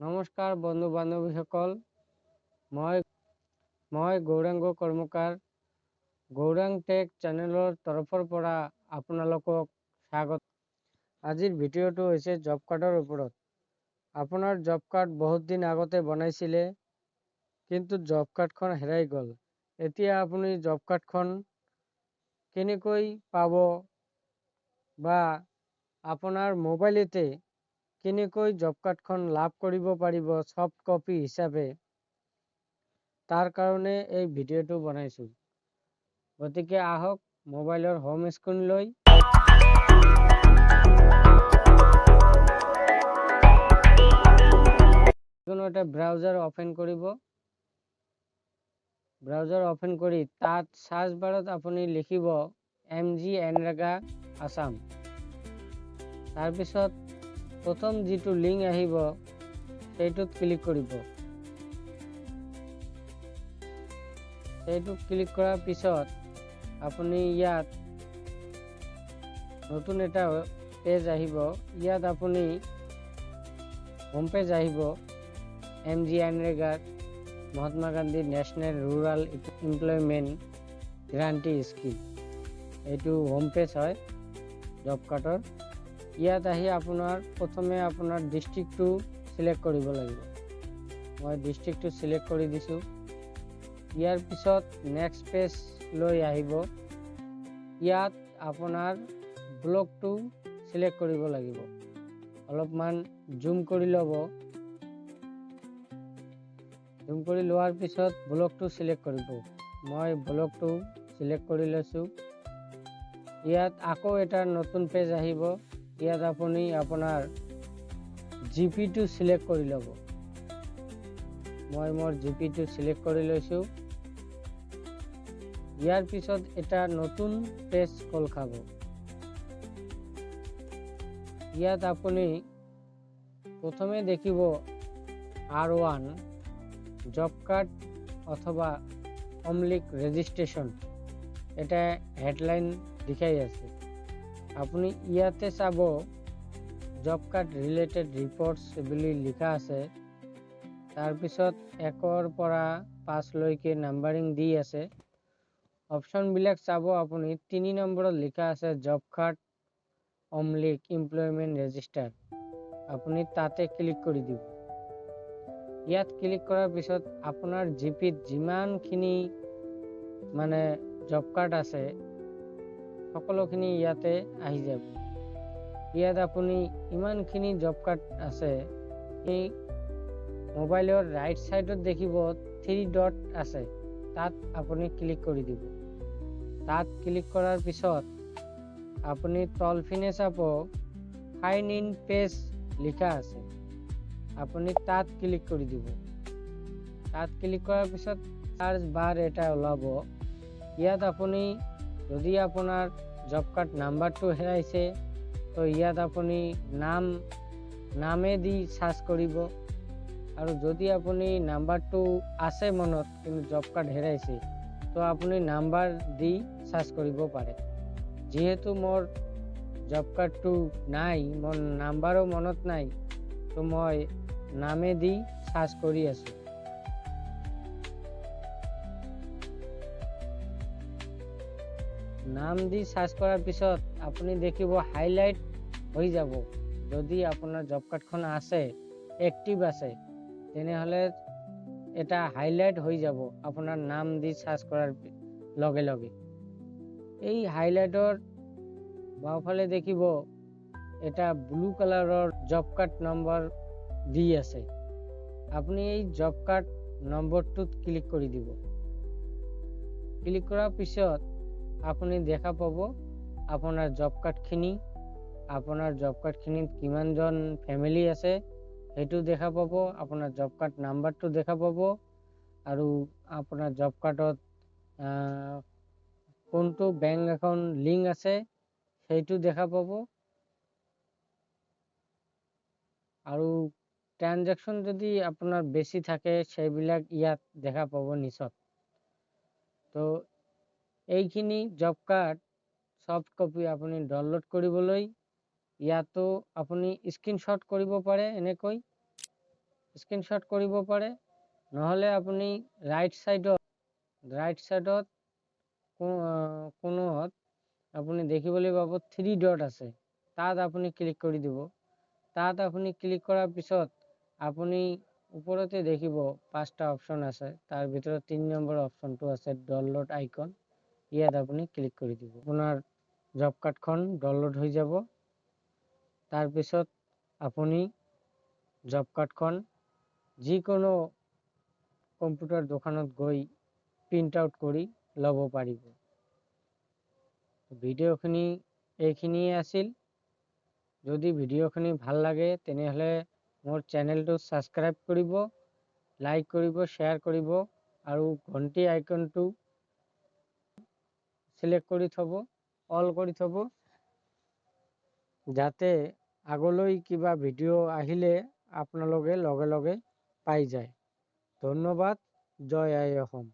নমস্কাৰ বন্ধু বান্ধৱীসকল, মই গৌৰাংগ কৰ্মকাৰ গৌৰাং টেক চেনেলৰ তৰফৰ পৰা আপোনালোকক স্বাগত। আজিৰ ভিডিঅ'টো হৈছে জব কাৰ্ডৰ ওপৰত। আপোনাৰ জব কাৰ্ড বহুত দিন আগতে বনাইছিলে, কিন্তু জব কাৰ্ডখন হেৰাই গ'ল। এতিয়া আপুনি জব কাৰ্ডখন কেনেকৈ পাব বা আপোনাৰ মোবাইলতে কেনেকৈ জব কাৰ্ডখন লাভ কৰিব পাৰিব সফ্ট কপি হিচাপে, তাৰ কাৰণে এই ভিডিঅ'টো বনাইছোঁ। গতিকে আহক মোবাইলৰ হোম স্ক্ৰীনলৈ। যিকোনো এটা ব্ৰাউজাৰ অপেন কৰিব। ব্ৰাউজাৰ অপেন কৰি তাত সাৰ্চ বাৰত আপুনি লিখিব MGNREGA আসাম। তাৰপিছত প্ৰথম যিটো লিংক আহিব সেইটোত ক্লিক কৰিব। সেইটোত ক্লিক কৰাৰ পিছত আপুনি ইয়াত নতুন এটা পেজ আহিব। ইয়াত আপুনি হোম পেজ আহিব। MGNREGA Mahatma Gandhi national rural employment guarantee scheme, এইটো হোম পেজ হয় জব কাৰ্ডৰ। ইয়াত আহি প্ৰথমে আপোনাৰ ডিষ্ট্ৰিক্টটো সিলেক্ট কৰিব লাগিব। মই ডিষ্ট্ৰিক্টটো সিলেক্ট কৰি দিছোঁ। ইয়াৰ পিছত নেক্সট পেজ লৈ আহিব। ইয়াত আপোনাৰ ব্লকটো সিলেক্ট কৰিব লাগিব। অলপমান জুম কৰি ল'ব। জুম কৰি লোৱাৰ পিছত ব্লকটো সিলেক্ট কৰিব। মই ব্লকটো সিলেক্ট কৰি লৈছোঁ। ইয়াত আকৌ এটা নতুন পেজ আহিব। ইয়াত আপুনি আপোনাৰ জিপিটো সিলেক্ট কৰি ল'ব। মই মোৰ জিপিটো সিলেক্ট কৰি লৈছোঁ। ইয়াৰ পিছত এটা নতুন পেজ খোল খাব। ইয়াত আপুনি প্ৰথমে দেখিব R1 জব কাৰ্ড অথবা অমলিক ৰেজিষ্ট্ৰেশ্যন, এটা হেডলাইন দেখাই আছে। আপুনি ইয়াতে চাব জব কাৰ্ড ৰিলেটেড ৰিপৰ্টছ বুলি লিখা আছে। তাৰপিছত 1ৰ পৰা 5 লৈকে নাম্বাৰিং দি আছে। অপশ্যনবিলাক চাব আপুনি 3 নম্বৰত লিখা আছে জব কাৰ্ড অমলিক এমপ্লয়মেণ্ট ৰেজিষ্টাৰ। আপুনি তাতে ক্লিক কৰি দিব। ইয়াত ক্লিক কৰাৰ পিছত আপোনাৰ জিপিত যিমানখিনি জব কাৰ্ড আছে সকলোখিনি ইয়াতে আহি যাব। ইয়াত আপুনি ইমানখিনি জব কাৰ্ড আছে। এই মোবাইলৰ ৰাইট সাইডত দেখিব 3 ডট আছে, তাত আপুনি ক্লিক কৰি দিব। তাত ক্লিক কৰাৰ পিছত আপুনি তলপিনে চাব ফাইন ইন পেজ লিখা আছে, আপুনি তাত ক্লিক কৰি দিব। তাত ক্লিক কৰাৰ পিছত সাৰ্চ বাৰ এটা ওলাব। ইয়াত আপুনি যদি আপোনাৰ জব কাৰ্ড নাম্বাৰটো হেৰাইছে তো ইয়াত আপুনি নামে দি সাৰ্চ কৰিব। আৰু যদি আপুনি নাম্বাৰটো আছে মনত কিন্তু জব কাৰ্ড হেৰাইছে তো আপুনি নাম্বাৰ দি সাৰ্চ কৰিব পাৰে। যিহেতু মোৰ জব কাৰ্ডটো নাই, মোৰ নাম্বাৰো মনত নাই, তো মই নামে দি সাৰ্চ কৰি আছোঁ। নাম দি সাৰ্চ কৰাৰ পিছত আপুনি দেখিব হাইলাইট হৈ যাব। যদি আপোনাৰ জব কাৰ্ডখন আছে, এক্টিভ আছে, তেনেহ'লে এটা হাইলাইট হৈ যাব আপোনাৰ নাম দি সাৰ্চ কৰাৰ লগে লগে। এই হাইলাইটৰ বাওঁফালে দেখিব এটা ব্লু কালাৰৰ জব কাৰ্ড নম্বৰ দি আছে। আপুনি এই জব কাৰ্ড নম্বৰটোত ক্লিক কৰি দিব। ক্লিক কৰাৰ পিছত আপুনি দেখা পাব আপোনাৰ জব কাৰ্ডখিনিত কিমানজন ফেমিলি আছে সেইটো দেখা পাব। আপোনাৰ জব কাৰ্ড নাম্বাৰটো দেখা পাব আৰু আপোনাৰ জব কাৰ্ডত কোনটো বেংক একাউণ্ট লিংক আছে সেইটো দেখা পাব। আৰু ট্ৰানজেকশ্যন যদি আপোনাৰ বেছি থাকে সেইবিলাক ইয়াত দেখা পাব নিচত। তো এইখিনি জব কাৰ্ড সফ্ট কপি আপুনি ডাউনলোড কৰিবলৈ ইয়াতো আপুনি স্ক্ৰীনশ্বট কৰিব পাৰে। এনেকৈ স্ক্ৰীনশ্বট কৰিব পাৰে, নহ'লে আপুনি ৰাইট ছাইডত কোণত আপুনি দেখিবলৈ পাব 3 ডট আছে, তাত আপুনি ক্লিক কৰি দিব। তাত আপুনি ক্লিক কৰাৰ পিছত আপুনি ওপৰতে দেখিব 5টা অপশ্যন আছে, তাৰ ভিতৰত 3 নম্বৰ অপশ্যনটো আছে ডাউনলোড আইকন। ইয়াত আপুনি ক্লিক কৰি দিব। আপোনাৰ জব কাৰ্ডখন ডাউনলোড হৈ যাব। তাৰপিছত আপুনি জব কাৰ্ডখন যিকোনো কম্পিউটাৰ দোকানত গৈ প্ৰিণ্ট আউট কৰি ল'ব পাৰিব। ভিডিঅ'খিনি এইখিনিয়ে আছিল। যদি ভিডিঅ'খিনি ভাল লাগে তেনেহ'লে মোৰ চেনেলটো ছাবস্ক্ৰাইব কৰিব, লাইক কৰিব, শ্বেয়াৰ কৰিব আৰু ঘণ্টি আইকনটো সিলেক্ট কৰি থব, অল কৰি থব, যাতে আগলৈ কিবা ভিডিঅ' আহিলে আপোনালোকে লগে লগে পাই যায়। ধন্যবাদ। জয় আই অসম।